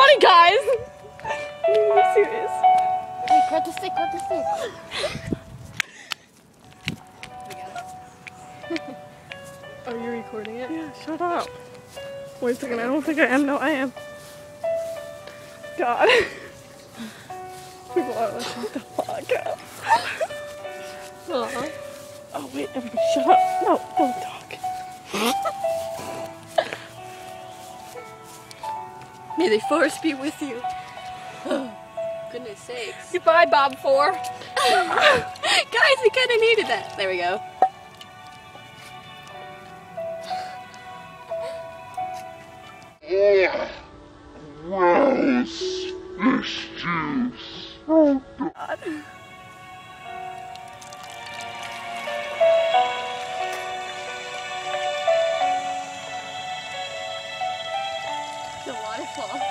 funny, guys. I'm serious. Hey, grab the stick, grab the stick. Are you recording it? Yeah, shut up. Wait a second, I don't think I am. No, I am. God. People are like, shut the fuck up. Aww. Oh, wait, everybody shut up. No, don't talk. May the force be with you. Goodness sakes. Goodbye, Bob 4. Guys, we kind of needed that. There we go. Gross fish juice. Oh God. The waterfall.